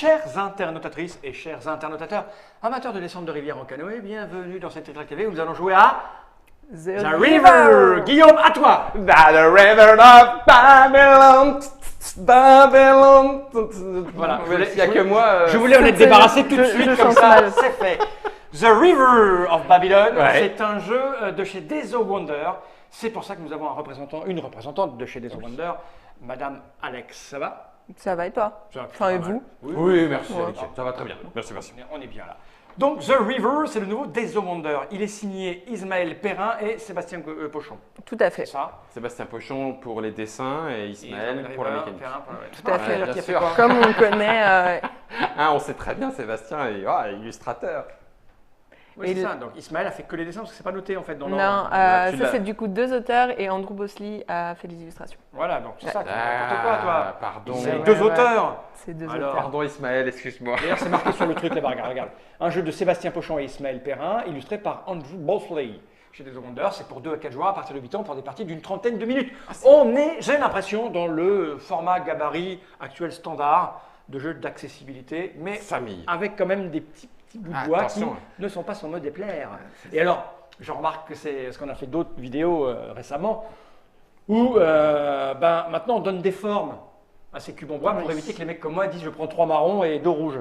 Chères internautatrices et chers internautateurs, amateurs de descente de rivière en canoë, bienvenue dans cette Trick TV où nous allons jouer à The River. Guillaume, à toi. The river of Babylon. Babylon. Voilà, Il n'y a que moi. Je voulais en être débarrassé tout de suite, je comme chante ça, mal. c'est fait. The River of Babylon, Ouais. c'est un jeu de chez Days of Wonder. C'est pour ça que nous avons une représentante de chez Days of Wonder, Madame Alex. Ça va? Ça va et toi? Ça va Enfin, et pas mal. vous? Oui, merci. Ouais. Alex, ça va très bien. Merci, merci. On est bien là. Donc, The River, c'est le nouveau Days of Wonder. Il est signé Ismaël Perrin et Sébastien Pochon. Tout à C'est fait. ça? Sébastien Pochon pour les dessins et Ismaël pour la mécanique. Tout à fait. Qui a fait sûr. quoi? Comme on le connaît, Ah, on sait très bien, Sébastien est illustrateur. Oui, Et c'est le- ça. Donc, Ismaël a fait que les dessins parce que c'est pas noté en fait dans non, l'ordre. tu ça l'as. c'est du coup 2 auteurs et Andrew Bosley a fait les illustrations. Voilà, donc c'est ça. Ouais. N'importe quoi, toi. Pardon. C'est Ouais, deux ouais. auteurs. C'est 2 Alors, auteurs. Pardon Ismaël, excuse-moi. D'ailleurs, c'est marqué sur le truc là-bas, regarde. Un jeu de Sébastien Pochon et Ismaël Perrin, illustré par Andrew Bosley. Chez Days of Wonder, c'est pour 2 à 4 joueurs à partir de 8 ans pour des parties d'une trentaine de minutes. On est, j'ai l'impression, dans le format gabarit actuel standard de jeu d'accessibilité, mais Famille. avec quand même des petits bouts de bois qui Attention. ne sont pas sans me déplaire. Et alors, je remarque que c'est ce qu'on a fait d'autres vidéos récemment, où maintenant on donne des formes à ces cubes en bois pour éviter que les mecs comme moi disent je prends 3 marrons et 2 rouges.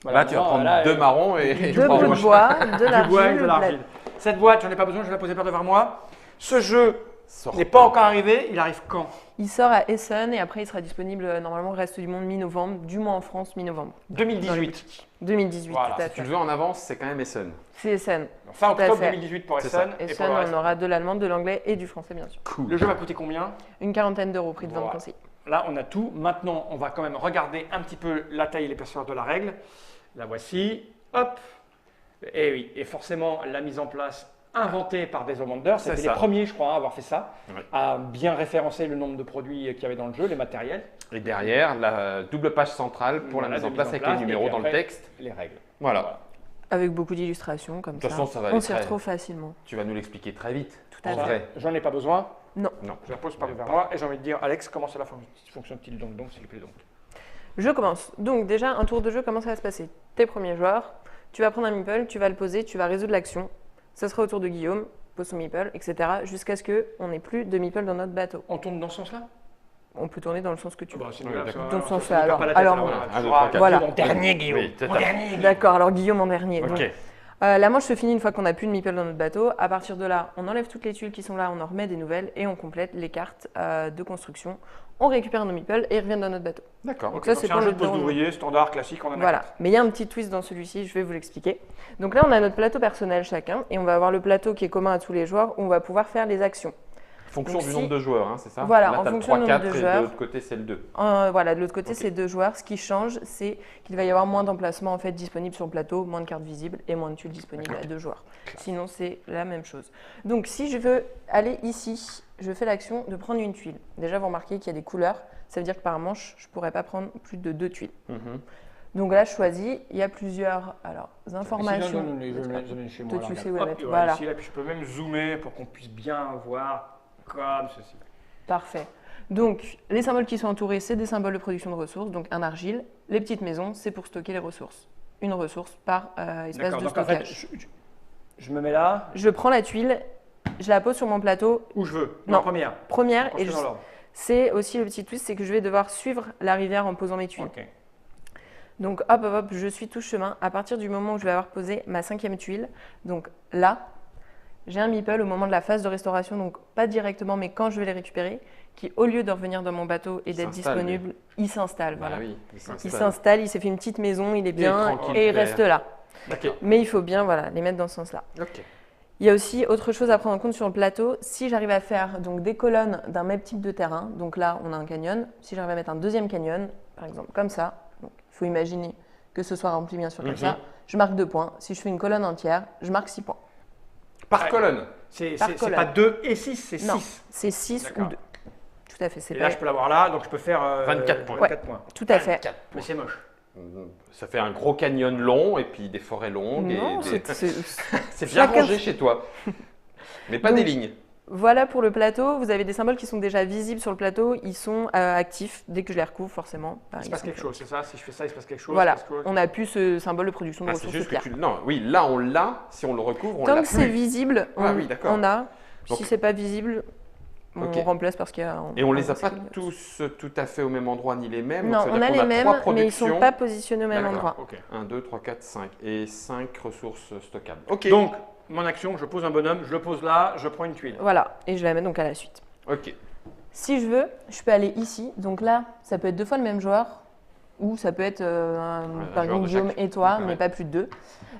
Voilà, Là, tu vas maintenant, prendre là, 2 marrons et du 2 trois bouts de rouges. bois, de du bois et de l'argile, l'argile. Cette boîte, j'en ai pas besoin, je vais la poser par devant moi. Ce jeu Sort n'est pas encore arrivé, il arrive quand? Il sort à Essen et après il sera disponible normalement au reste du monde mi-novembre, du moins en France mi-novembre. 2018. 2018, Voilà, tout à Si tu fait. le veux en avance, c'est quand même Essen. C'est Essen. Fin Tout à octobre fait. 2018 pour C'est ça. Essen. Et pour Essen, le reste. on aura de l'allemand, de l'anglais et du français bien sûr. Cool. Le jeu va coûter combien? Une quarantaine d'euros, prix de vente Voilà. conseillé. Là, on a tout. Maintenant, on va quand même regarder un petit peu la taille et l'épaisseur de la règle. La voici. Hop. Et oui, et forcément, la mise en place inventée par Days of Wonder. C'est C'était les ça. premiers, je crois, à avoir fait ça. Ouais. À bien référencer le nombre de produits qu'il y avait dans le jeu, les matériels, Et derrière, la double page centrale pour Voilà, la mise en de place avec les et numéros puis dans le après, texte. les règles. Voilà. Avec beaucoup d'illustrations comme De toute ça. façon, ça va On aller s'y très- retrouve facilement. Tu vas nous l'expliquer très vite. Tout à En fait. vrai. J'en ai pas besoin. Non. Non. Je la pose par devant moi et j'ai envie de dire, Alex, comment cela fonctionne-t-il donc, s'il vous plaît donc. Je commence. Donc déjà, un tour de jeu, comment ça va se passer? Tes premiers joueurs, tu vas prendre un meeple, tu vas le poser, tu vas résoudre l'action. Ça sera au tour de Guillaume, pose son meeple, etc. Jusqu'à ce qu'on n'ait plus de meeple dans notre bateau. On tourne dans ce sens-là? On peut tourner dans le sens que tu veux. C'est Oui, nul, d'accord. ça, Dans ce ça, sens-là, ça me perd alors- pas la tête, alors- là, Un, voilà. deux, trois, quatre. Voilà. Mon dernier, Guillaume. Oui, c'est Mon ça. dernier, Guillaume. D'accord, alors Guillaume en dernier. Donc, Ok. la manche se finit une fois qu'on n'a plus de meeple dans notre bateau. À partir de là, on enlève toutes les tuiles qui sont là, on en remet des nouvelles et on complète les cartes de construction. On récupère nos meeples et ils reviennent dans notre bateau. D'accord. Donc ok. ça, Donc, c'est c'est un pour jeu le de pose déroulement. d'ouvrier, standard, classique, on en a Voilà, quatre. mais il y a un petit twist dans celui-ci, je vais vous l'expliquer. Donc là, on a notre plateau personnel chacun et on va avoir le plateau qui est commun à tous les joueurs où on va pouvoir faire les actions. Fonction Donc, du si- nombre de joueurs, hein, c'est ça? Voilà, Là, en t'as le fonction du 3, nombre de 4 et joueurs. de l'autre côté, c'est le 2. Voilà, de l'autre côté, Ok. c'est 2 joueurs. Ce qui change, c'est qu'il va y avoir moins d'emplacements en fait, disponibles sur le plateau, moins de cartes visibles et moins de tuiles disponibles à 2 joueurs. Sinon, c'est la même chose. Donc, si je veux aller ici, je fais l'action de prendre une tuile. Déjà, vous remarquez qu'il y a des couleurs. Ça veut dire que par manche, je ne pourrais pas prendre plus de 2 tuiles. Donc là, je choisis. Il y a plusieurs informations. Je l'ai chez moi. Toi, là, tu regarde. sais où la Hop, mettre. et Voilà. Ici, là, puis je peux même zoomer pour qu'on puisse bien voir comme ceci. Parfait. Donc, les symboles qui sont entourés, c'est des symboles de production de ressources. Donc, un argile. Les petites maisons, c'est pour stocker les ressources. Une ressource par espace D'accord, de donc en fait, stockage. je me mets là, Je prends la tuile, je la pose sur mon plateau. où je veux. Non. En première. Première, On et fait dans l'ordre. c'est aussi le petit twist, c'est que je vais devoir suivre la rivière en posant mes tuiles. Ok. Donc, hop, hop, hop, je suis tout chemin. À partir du moment où je vais avoir posé ma 5e tuile, donc là, j'ai un meeple au moment de la phase de restauration, donc pas directement, mais quand je vais les récupérer, qui au lieu de revenir dans mon bateau et Il d'être s'installe, disponible, il s'installe. Bah Voilà. oui, il Il s'installe. s'installe, il s'est fait une petite maison, il est bien tranquille, et il derrière. reste là. D'accord. Mais il faut bien voilà, les mettre dans ce sens-là. Ok. Il y a aussi autre chose à prendre en compte sur le plateau. Si j'arrive à faire donc, des colonnes d'un même type de terrain, donc là on a un canyon, si j'arrive à mettre un deuxième canyon, par exemple comme ça, donc il faut imaginer que ce soit rempli bien sûr comme ça, je marque 2 points. Si je fais une colonne entière, je marque 6 points. Par Ouais. colonne. C'est Par c'est colonne. pas 2 et 6, c'est Non, 6. c'est 6 ou D'accord. 2. Tout à fait, c'est Et là, je peux l'avoir là, donc je peux faire 24 points. 24 points. tout à fait. 4 Mais c'est moche. Ça fait un gros canyon long et puis des forêts longues. Non, et des... c'est C'est bien chacun- rangé chez toi. Mais pas Donc, des lignes. Voilà pour le plateau. Vous avez des symboles qui sont déjà visibles sur le plateau. Ils sont actifs dès que je les recouvre, forcément. Il se passe quelque chose, c'est ça? Si je fais ça, il se passe quelque chose? Voilà, il se passe quelque chose on n'a plus ce symbole de production de Ah, c'est ressources juste de que pierre. tu... Non, oui, là on l'a, si on le recouvre, on Tant l'a que c'est plus. visible, Ah oui, d'accord. on a. Donc- Si c'est pas visible, on Ok. remplace parce qu'il y a. Et on les a pas screen. tous tout à fait au même endroit ni les mêmes. donc Non, ça veut on dire a qu'on les mêmes, trois mais ils sont productions. pas positionnés au même D'accord. endroit. Ok. 1, 2, 3, 4, 5 et 5 ressources stockables. Ok. Donc, mon action, je pose un bonhomme, je le pose là, je prends une tuile. Voilà, et je la mets donc à la suite. Ok. Si je veux, je peux aller ici. Donc là, ça peut être 2 fois le même joueur, ou ça peut être un par joueur exemple de Guillaume chaque. et toi, Ouais. mais pas plus de 2.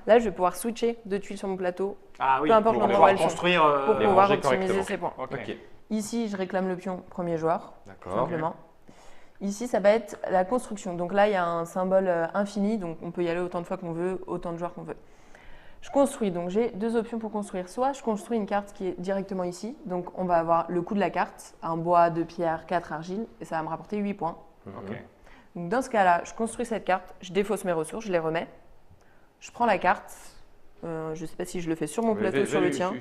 Là, je vais pouvoir switcher 2 tuiles sur mon plateau Ah oui, Peu importe pour l'endroit où pouvoir elles sont. construire. pour les pouvoir ranger optimiser correctement. ses points. Ok. Ok. Ici, je réclame le pion premier joueur, tout D'accord. simplement. Ici, ça va être la construction. Donc là, il y a un symbole infini, donc on peut y aller autant de fois qu'on veut, autant de joueurs qu'on veut. Je construis, donc j'ai 2 options pour construire. Soit je construis une carte qui est directement ici, donc on va avoir le coût de la carte, un bois, 2 pierres, 4 argiles, et ça va me rapporter 8 points. Ok. Donc dans ce cas-là, je construis cette carte, je défausse mes ressources, je les remets. Je prends la carte, je ne sais pas si je le fais sur mon plateau, sur le tien.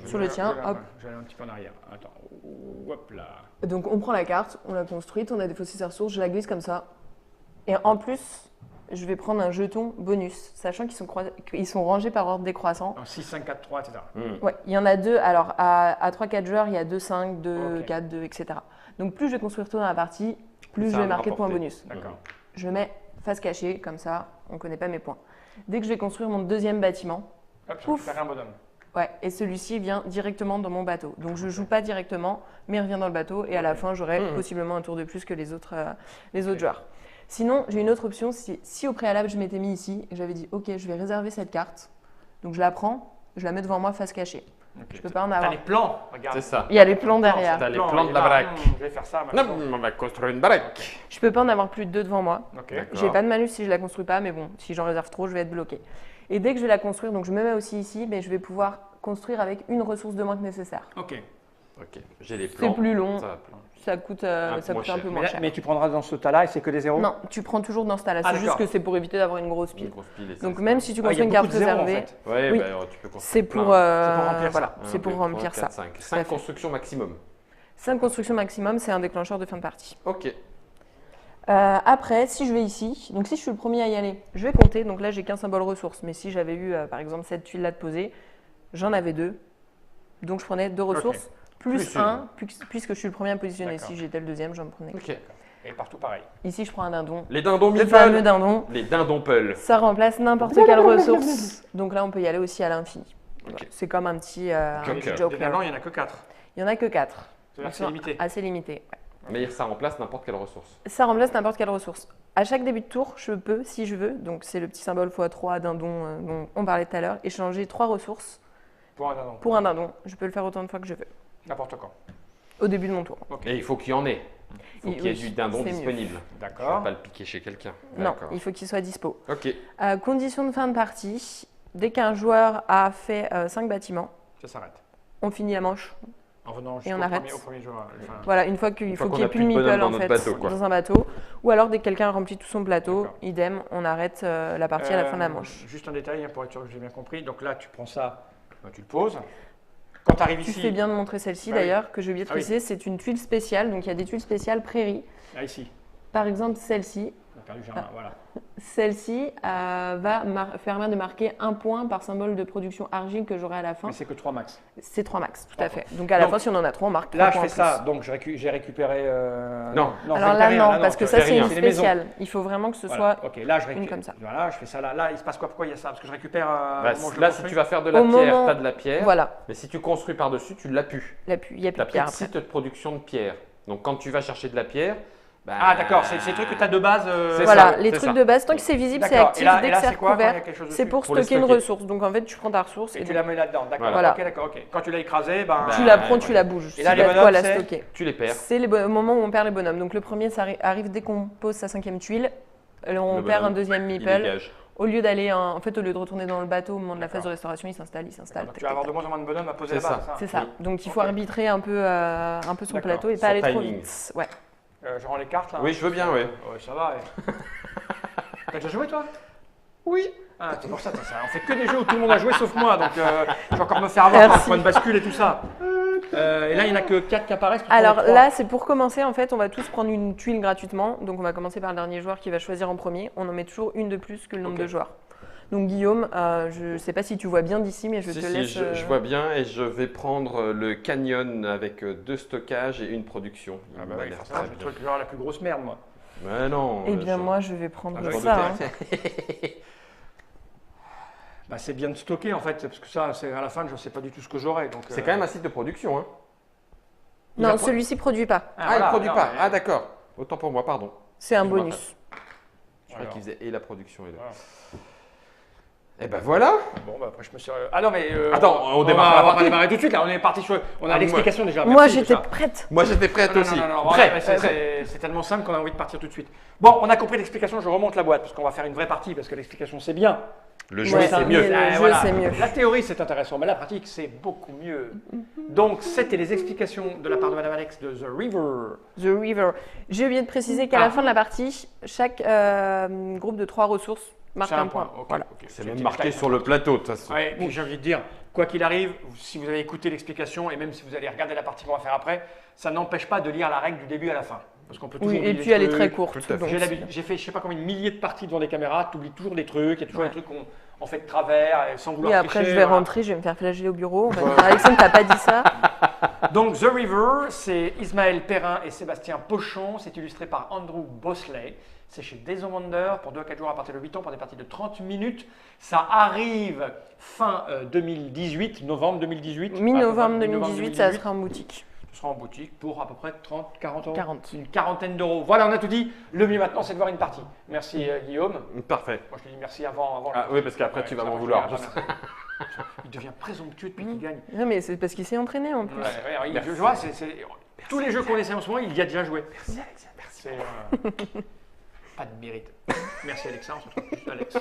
Sur le tien, hop. J'allais un petit peu en arrière. Attends. Hop là. Donc on prend la carte, on l'a construite, on a défaussé ses ressources, je la glisse comme ça. Et en plus, je vais prendre un jeton bonus, sachant qu'ils sont rangés par ordre décroissant. En 6, 5, 4, 3, etc. Ouais, il y en a 2. Alors à 3-4 joueurs, il y a 2, 5, 2, Ok. 4, 2, etc. Donc plus je vais construire tôt dans la partie, plus Ça je va vais me marquer de points rapporter. bonus. D'accord. Je mets face cachée, comme ça, on ne connaît pas mes points. Dès que je vais construire mon deuxième bâtiment, Hop, je Pouf. récupère un bonhomme. ouais, et celui-ci vient directement dans mon bateau. Donc je ne joue pas directement, mais il revient dans le bateau et à la fin, j'aurai possiblement un tour de plus que les autres joueurs. Sinon, j'ai une autre option. Si au préalable, je m'étais mis ici et j'avais dit, OK, je vais réserver cette carte. Donc je la prends, je la mets devant moi face cachée. Ok. Je peux pas en T'as avoir. les plans, regarde. C'est ça. Il y a les plans derrière. T'as les Plans, plans de la là, baraque. Je vais faire ça Non, maintenant. on va construire une baraque. Je peux pas en avoir plus de 2 devant moi. Ok. D'accord. J'ai pas de malus si je la construis pas, mais bon, si j'en réserve trop, je vais être bloqué. Et dès que je vais la construire, donc je me mets aussi ici, mais je vais pouvoir construire avec une ressource de moins que nécessaire. Ok. Ok. J'ai les plans. C'est plus long, Ça va plus. ça coûte, peu ça moins coûte un cher. peu Mais, moins là- cher. mais tu prendras dans ce tas-là et c'est que des zéros? Non, tu prends toujours dans ce tas-là. Ah, C'est juste d'accord. que c'est pour éviter d'avoir une grosse Une pile. grosse pile et ça, Donc c'est même pas- si tu Ah, il y a construis une beaucoup carte de zéros, en réservée, fait. Ouais, Oui. bah, tu peux construire c'est pour, plein. C'est pour remplir ça. voilà, c'est pour remplir ça. 5. à 5 fait. constructions maximum. 5 constructions maximum, c'est un déclencheur de fin de partie. Ok. Après, si je vais ici, donc si je suis le premier à y aller, je vais compter. Donc là, j'ai qu'un symbole ressource. Mais si j'avais eu, par exemple, cette tuile-là de poser, j'en avais 2. Donc je prenais 2 ressources, plus Plus une. 1, puisque je suis le premier à positionner. D'accord. Si j'étais le deuxième, j'en prenais. Ok. Et partout pareil. Ici, je prends un dindon. Les dindons Le fameux meeple. dindon, Les dindons peul. ça remplace n'importe quelle ressource. Donc là, on peut y aller aussi à l'infini. Ok. C'est comme un petit Joker. joker. Finalement, il n'y en a que 4. Il n'y en a que 4. C'est-à-dire que c'est limité. Assez limité. ouais. Mais ça remplace n'importe quelle ressource. Ça remplace n'importe quelle ressource. À chaque début de tour, je peux, si je veux, donc c'est le petit symbole x3 dindon dont on parlait tout à l'heure, échanger 3 ressources Pour un dindon. pour un dindon. Je peux le faire autant de fois que je veux, N'importe quand. au début de mon tour. Et il faut qu'il y en ait. Il faut qu'il y ait Oui, du dindon c'est mieux. disponible. Je ne D'accord. vais pas le piquer chez quelqu'un. Non, D'accord. il faut qu'il soit dispo. Ok. Condition de fin de partie, dès qu'un joueur a fait 5 bâtiments, Ça s'arrête. on finit la manche. En venant Et on arrête. au premier joueur. Enfin, Voilà, une fois qu'il Une fois faut qu'on qu'il n'y ait a plus de plus de bonhomme meeple dans en notre fait bateau, quoi. dans un bateau, ou alors dès que quelqu'un remplit tout son plateau, D'accord. idem, on arrête la partie à la fin de la manche. Juste un détail hein, pour être sûr que j'ai bien compris. Donc là, tu prends ça, tu le poses. Quand tu arrives Tu ici. fais bien de montrer celle-ci Bah oui. d'ailleurs, que j'ai oublié de Ah oui. préciser, c'est une tuile spéciale, donc il y a des tuiles spéciales prairie. Là, ici. Par exemple, celle-ci. On a perdu Germain, voilà. Celle-ci va permettre de marquer 1 point par symbole de production argile que j'aurai à la fin. Mais c'est que 3 max. C'est 3 max, tout à fait. Donc à la Donc, fin, si on en a 3, on marque 3 Là, je points fais en ça, plus. donc j'ai récupéré. Non. Alors là, non, parce que ça, c'est une les maisons. spéciale. Il faut vraiment que ce Voilà. soit. Ok, là, je récupère. une comme ça. Voilà, je fais ça là. Là, il se passe quoi? Pourquoi il y a ça? Parce que je récupère. Bah, comment je le là, si construis tu vas faire de la Au pierre, moment- tu as de la pierre. Voilà, Mais si tu construis par-dessus, tu l'as plus. il n'y a plus Tu de n'as plus pierre de après. site de production de pierre. Donc quand tu vas chercher de la pierre. Bah, Ah, d'accord, c'est les trucs que tu as de base. C'est Voilà, ça, les c'est trucs ça. de base, tant que c'est visible, c'est D'accord. actif. Et là, Dès que c'est c'est quoi quand il y a recouvert, quelque chose c'est dessus pour Pour les stocker une stocker. ressource. Donc en fait, tu prends ta ressource Et et tu la mets là-dedans. D'accord. Voilà. Ok, d'accord, ok. Quand tu l'as écrasé, ben. Bah, tu la prends, ouais. tu la bouges. Et là, Si les t'as de quoi bonhommes, la c'est stocker. Tu les perds. C'est le moment où on perd les bonhommes. Donc le premier, ça arrive dès qu'on pose sa 5e tuile. On Le perd bonhomme, un deuxième Il meeple. dégage. Au lieu d'aller, en fait, au lieu de retourner dans le bateau au moment de la phase de D'accord. restauration, il s'installe. Donc, tu vas avoir de moins en moins de bonhommes à poser C'est là-bas. ça. C'est ça. Oui. Donc il faut Ok. arbitrer un peu son D'accord. plateau et Son pas aller trop timing. vite. Ouais. Je rends les cartes là. Oui, je veux bien, oui. Ouais, ça va. Ouais. T'as déjà joué toi? Oui. Ah, c'est pour ça, on fait que des jeux où tout le monde a joué sauf moi, donc je vais encore me faire avoir par le Merci. point de bascule et tout ça. Et là, il n'y en a que 4 qui apparaissent. Alors là, c'est pour commencer, en fait, on va tous prendre une tuile gratuitement. Donc on va commencer par le dernier joueur qui va choisir en premier. On en met toujours une de plus que le nombre de joueurs. Donc Guillaume, je ne sais pas si tu vois bien d'ici, mais je te laisse… je vois bien et je vais prendre le Canyon avec 2 stockages et une production. Ah bah oui, forcément, je vais genre la plus grosse merde, moi. Mais non. Eh bien, moi, je vais prendre je ça. Bah, c'est bien de stocker, en fait, parce que ça, à la fin, je ne sais pas du tout ce que j'aurai. C'est quand même un site de production. Hein. Non, celui-ci ne produit pas. Ah, il ne produit pas. Ah, d'accord. Autant pour moi, pardon. C'est un bonus. Je crois qu'il faisait et la production et le… Et ben voilà. Bon, bah après je me suis… Ah non, mais… Attends, on va pas démarrer tout de suite, là, on est parti sur… On a l'explication déjà. Moi, j'étais prête. Moi, j'étais prête aussi. Non, prêt. C'est tellement simple qu'on a envie de partir tout de suite. Bon, on a compris l'explication, je remonte la boîte, parce qu'on va faire une vraie partie, parce que l'explication, c'est bien. Le jeu, c'est mieux. Le jeu, c'est mieux. La théorie, c'est intéressant, mais la pratique, c'est beaucoup mieux. Donc, c'était les explications de la part de Madame Alex de The River. The River. J'ai oublié de préciser qu'à la fin de la partie, chaque groupe de 3 ressources marque un point. Okay, voilà. okay. C'est même marqué sur le plateau, de toute façon. Ouais, puis j'ai envie de dire, quoi qu'il arrive, si vous avez écouté l'explication, et même si vous allez regarder la partie qu'on va faire après, ça n'empêche pas de lire la règle du début à la fin. Parce qu'on peut toujours et puis elle est très courte. J'ai fait je sais pas combien de milliers de parties devant des caméras, tu oublies toujours des trucs, il y a toujours des trucs qu'on fait de travers, sans vouloir Et après tricher, je vais rentrer, je vais me faire flageller au bureau. On va dire, Alexandre, t'as pas dit ça. Donc The River, c'est Ismaël Perrin et Sébastien Pochon, c'est illustré par Andrew Bosley. C'est chez Days of Wonder pour 2 à 4 jours à partir de 8 ans pour des parties de 30 minutes. Ça arrive fin 2018, novembre 2018. Mi-novembre 2018, ça sera en boutique. Ce sera en boutique pour à peu près 30, 40 euros. 40. Une quarantaine d'euros. Voilà, on a tout dit. Le mieux maintenant, c'est de voir une partie. Merci Guillaume. Parfait. Moi, je te dis merci avant. Ah oui, parce qu'après, tu vas m'en vouloir. Il devient présomptueux depuis qu'il gagne. Non, mais c'est parce qu'il s'est entraîné en plus. Je vois, tous les jeux qu'on essaie en ce moment, il y a déjà joué. Merci Alexia, merci. Pas de mérite. Merci Alexa, on se retrouve juste Alex.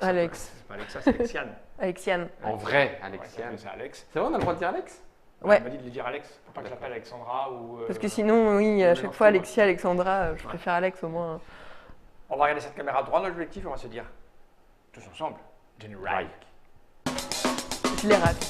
Alex. C'est pas Alexa, c'est Alexiane. Alexiane. En vrai, Alexiane. C'est Alex. C'est vrai, on a le droit de dire Alex? Ouais. Elle m'a dit de lui dire Alex, pour pas que je l'appelle Alexandra ou… Parce que sinon, oui, à chaque fois, Alexia, Alexandra, je préfère Alex au moins. On va regarder cette caméra droit dans l'objectif et on va se dire, tous ensemble, Jenny Reich. Je l'ai raté.